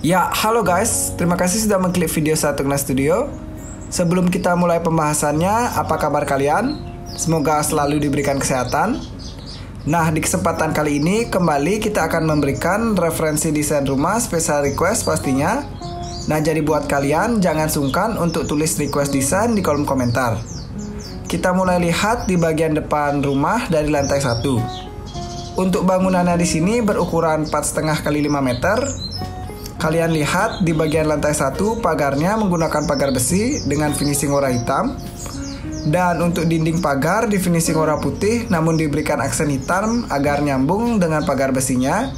Ya, halo guys. Terima kasih sudah mengklik video Satugna Studio. Sebelum kita mulai pembahasannya, apa kabar kalian? Semoga selalu diberikan kesehatan. Nah, di kesempatan kali ini kembali kita akan memberikan referensi desain rumah special request pastinya. Nah, jadi buat kalian jangan sungkan untuk tulis request desain di kolom komentar. Kita mulai lihat di bagian depan rumah dari lantai 1. Untuk bangunannya di sini berukuran 4,5 x 5 meter. Kalian lihat di bagian lantai 1 pagarnya menggunakan pagar besi dengan finishing warna hitam. Dan untuk dinding pagar di finishing warna putih namun diberikan aksen hitam agar nyambung dengan pagar besinya.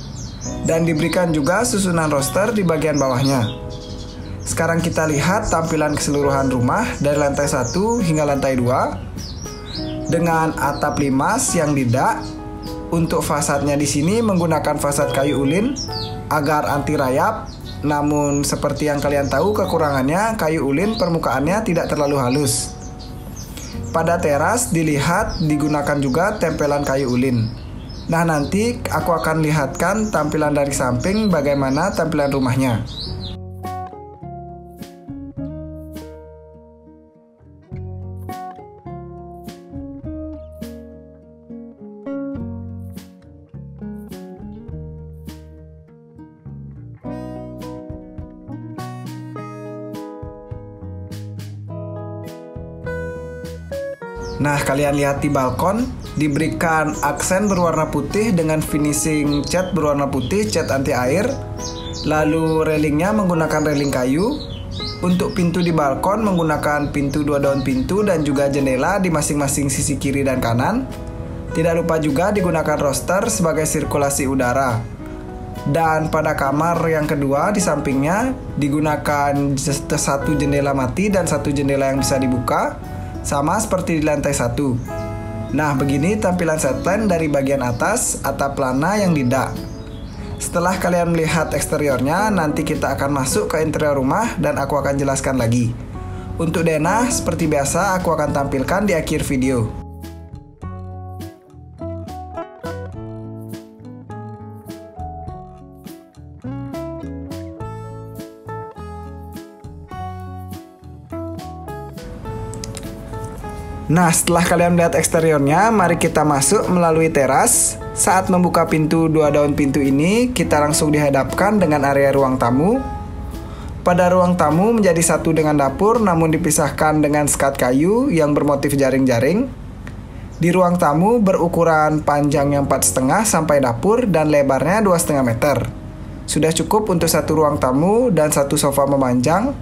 Dan diberikan juga susunan roster di bagian bawahnya. Sekarang kita lihat tampilan keseluruhan rumah dari lantai 1 hingga lantai 2. Dengan atap limas yang didak. Untuk fasadnya di sini menggunakan fasad kayu ulin agar anti rayap. Namun seperti yang kalian tahu kekurangannya kayu ulin permukaannya tidak terlalu halus. Pada teras dilihat digunakan juga tempelan kayu ulin. Nah, nanti aku akan lihatkan tampilan dari samping bagaimana tampilan rumahnya. Nah, kalian lihat di balkon diberikan aksen berwarna putih dengan finishing cat berwarna putih, cat anti air. Lalu railingnya menggunakan railing kayu. Untuk pintu di balkon menggunakan pintu 2 daun pintu dan juga jendela di masing-masing sisi kiri dan kanan. Tidak lupa juga digunakan roster sebagai sirkulasi udara. Dan pada kamar yang kedua di sampingnya digunakan satu jendela mati dan satu jendela yang bisa dibuka. Sama seperti di lantai 1. Nah, begini tampilan setplan dari bagian atas atap lana yang didak. Setelah kalian melihat eksteriornya, nanti kita akan masuk ke interior rumah dan aku akan jelaskan lagi. Untuk denah, seperti biasa aku akan tampilkan di akhir video. Nah, setelah kalian melihat eksteriornya, mari kita masuk melalui teras. Saat membuka pintu 2 daun pintu ini, kita langsung dihadapkan dengan area ruang tamu. Pada ruang tamu menjadi satu dengan dapur, namun dipisahkan dengan skat kayu yang bermotif jaring-jaring. Di ruang tamu berukuran panjangnya 4,5 sampai dapur dan lebarnya 2,5 meter. Sudah cukup untuk satu ruang tamu dan satu sofa memanjang.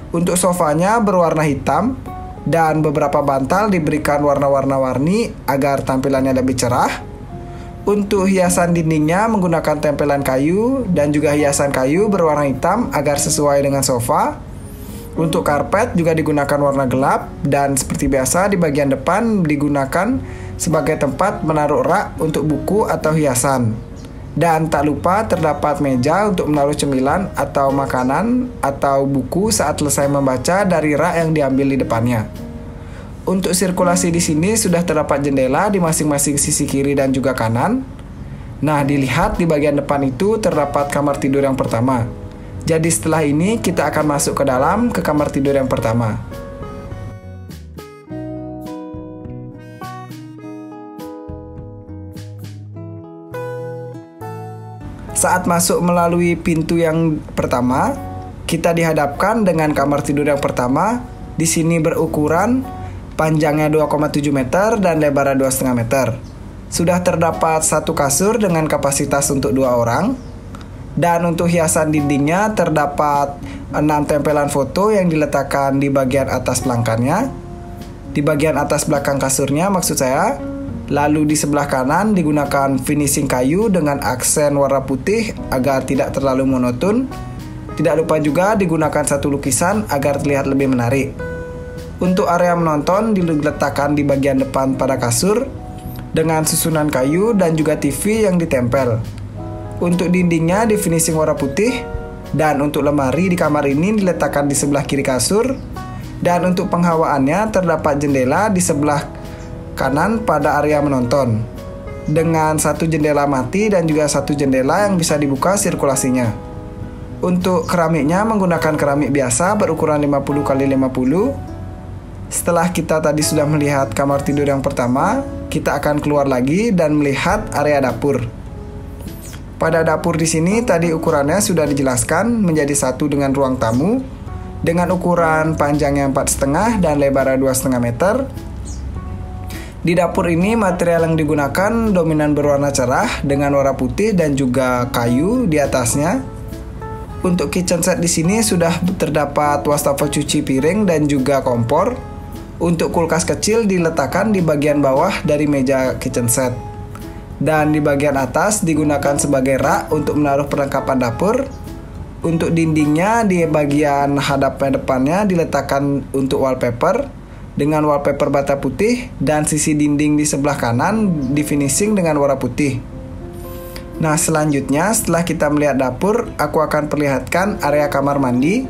Untuk sofanya berwarna hitam. Dan beberapa bantal diberikan warna-warni agar tampilannya lebih cerah. Untuk hiasan dindingnya menggunakan tempelan kayu dan juga hiasan kayu berwarna hitam agar sesuai dengan sofa. Untuk karpet juga digunakan warna gelap dan seperti biasa di bagian depan digunakan sebagai tempat menaruh rak untuk buku atau hiasan. Dan tak lupa terdapat meja untuk menaruh cemilan atau makanan atau buku saat selesai membaca dari rak yang diambil di depannya. Untuk sirkulasi di sini sudah terdapat jendela di masing-masing sisi kiri dan juga kanan. Nah, dilihat di bagian depan itu terdapat kamar tidur yang pertama. Jadi setelah ini kita akan masuk ke dalam ke kamar tidur yang pertama. Saat masuk melalui pintu yang pertama, kita dihadapkan dengan kamar tidur yang pertama. Di sini berukuran panjangnya 2,7 meter dan lebarnya 2,5 meter. Sudah terdapat satu kasur dengan kapasitas untuk 2 orang. Dan untuk hiasan dindingnya terdapat 6 tempelan foto yang diletakkan di bagian atas pelangkannya. Di bagian atas belakang kasurnya maksud saya. Lalu di sebelah kanan digunakan finishing kayu dengan aksen warna putih agar tidak terlalu monoton. Tidak lupa juga digunakan satu lukisan agar terlihat lebih menarik. Untuk area menonton diletakkan di bagian depan pada kasur dengan susunan kayu dan juga TV yang ditempel. Untuk dindingnya di finishing warna putih dan untuk lemari di kamar ini diletakkan di sebelah kiri kasur. Dan untuk penghawaannya terdapat jendela di sebelah kanan pada area menonton dengan satu jendela mati dan juga satu jendela yang bisa dibuka sirkulasinya. Untuk keramiknya menggunakan keramik biasa berukuran 50 x 50. Setelah kita tadi sudah melihat kamar tidur yang pertama, kita akan keluar lagi dan melihat area dapur. Pada dapur di sini tadi ukurannya sudah dijelaskan menjadi satu dengan ruang tamu dengan ukuran panjangnya 4,5 dan lebarnya 2,5 meter. Di dapur ini material yang digunakan dominan berwarna cerah dengan warna putih dan juga kayu di atasnya. Untuk kitchen set di sini sudah terdapat wastafel cuci piring dan juga kompor. Untuk kulkas kecil diletakkan di bagian bawah dari meja kitchen set. Dan di bagian atas digunakan sebagai rak untuk menaruh perlengkapan dapur. Untuk dindingnya di bagian hadapnya depannya diletakkan untuk wallpaper dengan wallpaper bata putih dan sisi dinding di sebelah kanan di finishing dengan warna putih. Nah, selanjutnya setelah kita melihat dapur, aku akan perlihatkan area kamar mandi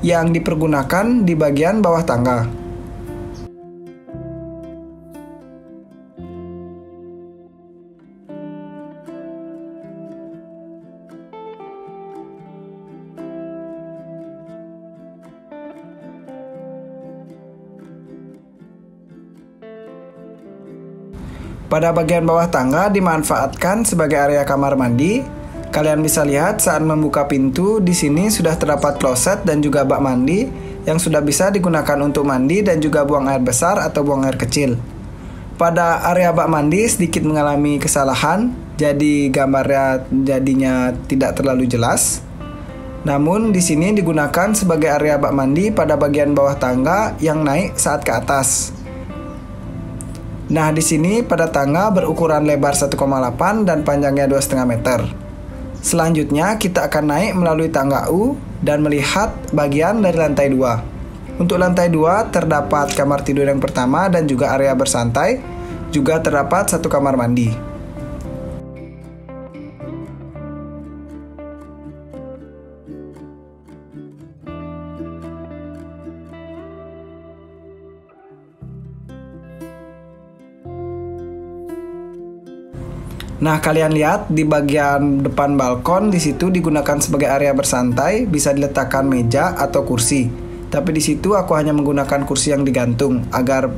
yang dipergunakan di bagian bawah tangga. Pada bagian bawah tangga dimanfaatkan sebagai area kamar mandi. Kalian bisa lihat saat membuka pintu di sini sudah terdapat kloset dan juga bak mandi yang sudah bisa digunakan untuk mandi dan juga buang air besar atau buang air kecil. Pada area bak mandi sedikit mengalami kesalahan, jadi gambarnya jadinya tidak terlalu jelas. Namun di sini digunakan sebagai area bak mandi pada bagian bawah tangga yang naik saat ke atas. Nah, di sini pada tangga berukuran lebar 1,8 dan panjangnya 2,5 meter. Selanjutnya kita akan naik melalui tangga U dan melihat bagian dari lantai 2. Untuk lantai 2 terdapat kamar tidur yang pertama dan juga area bersantai. Juga terdapat satu kamar mandi. Nah, kalian lihat di bagian depan balkon di situ digunakan sebagai area bersantai, bisa diletakkan meja atau kursi. Tapi di situ aku hanya menggunakan kursi yang digantung agar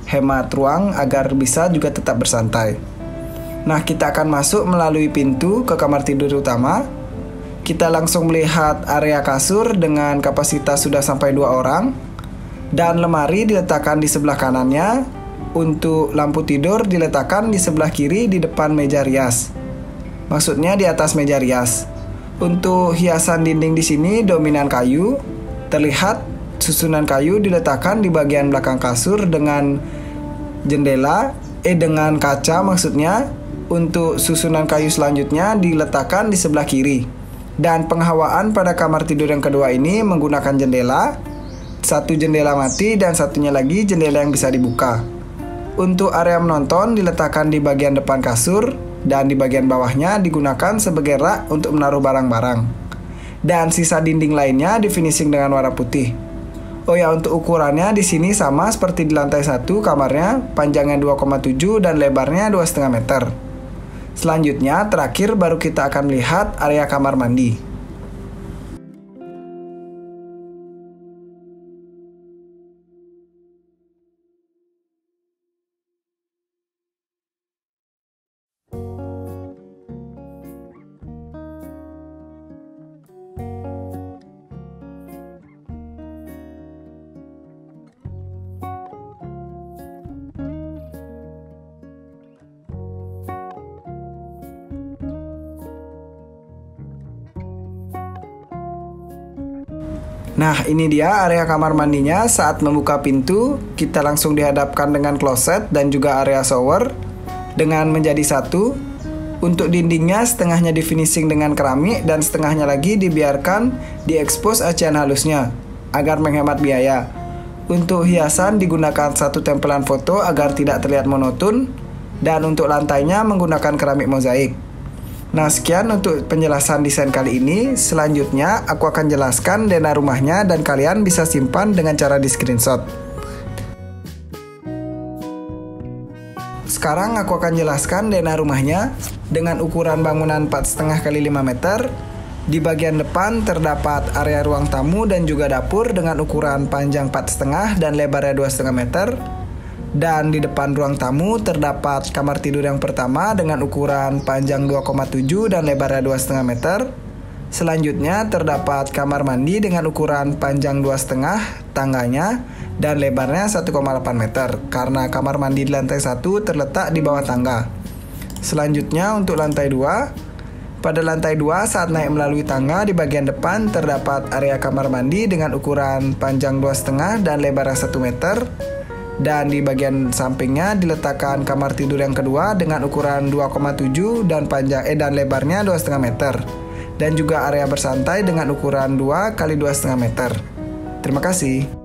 hemat ruang, agar bisa juga tetap bersantai. Nah, kita akan masuk melalui pintu ke kamar tidur utama. Kita langsung melihat area kasur dengan kapasitas sudah sampai 2 orang. Dan lemari diletakkan di sebelah kanannya. Untuk lampu tidur diletakkan di sebelah kiri di depan meja rias. Maksudnya di atas meja rias. Untuk hiasan dinding di sini dominan kayu. Terlihat susunan kayu diletakkan di bagian belakang kasur dengan dengan kaca maksudnya. Untuk susunan kayu selanjutnya diletakkan di sebelah kiri. Dan penghawaan pada kamar tidur yang kedua ini menggunakan jendela. Satu jendela mati dan satunya lagi jendela yang bisa dibuka. Untuk area menonton diletakkan di bagian depan kasur dan di bagian bawahnya digunakan sebagai rak untuk menaruh barang-barang. Dan sisa dinding lainnya di finishing dengan warna putih. Oh ya, untuk ukurannya di sini sama seperti di lantai 1 kamarnya, panjangnya 2,7 dan lebarnya 2,5 meter. Selanjutnya terakhir baru kita akan melihat area kamar mandi. Nah, ini dia area kamar mandinya. Saat membuka pintu, kita langsung dihadapkan dengan kloset dan juga area shower dengan menjadi satu. Untuk dindingnya setengahnya di finishing dengan keramik dan setengahnya lagi dibiarkan diekspos acian halusnya agar menghemat biaya. Untuk hiasan digunakan satu tempelan foto agar tidak terlihat monoton, dan untuk lantainya menggunakan keramik mozaik. Nah, sekian untuk penjelasan desain kali ini. Selanjutnya aku akan jelaskan denah rumahnya dan kalian bisa simpan dengan cara di screenshot. Sekarang aku akan jelaskan denah rumahnya dengan ukuran bangunan 4,5 x 5 meter Di bagian depan terdapat area ruang tamu dan juga dapur dengan ukuran panjang 4,5 dan lebarnya 2,5 meter. Dan di depan ruang tamu terdapat kamar tidur yang pertama dengan ukuran panjang 2,7 dan lebarnya 2,5 meter. Selanjutnya terdapat kamar mandi dengan ukuran panjang 2,5 tangganya dan lebarnya 1,8 meter karena kamar mandi di lantai 1 terletak di bawah tangga. Selanjutnya untuk lantai 2, pada lantai 2 saat naik melalui tangga di bagian depan terdapat area kamar mandi dengan ukuran panjang 2,5 dan lebarnya 1 meter. Dan di bagian sampingnya diletakkan kamar tidur yang kedua dengan ukuran 2,7 dan dan lebarnya 2,5 meter. Dan juga area bersantai dengan ukuran 2 x 2,5 meter. Terima kasih.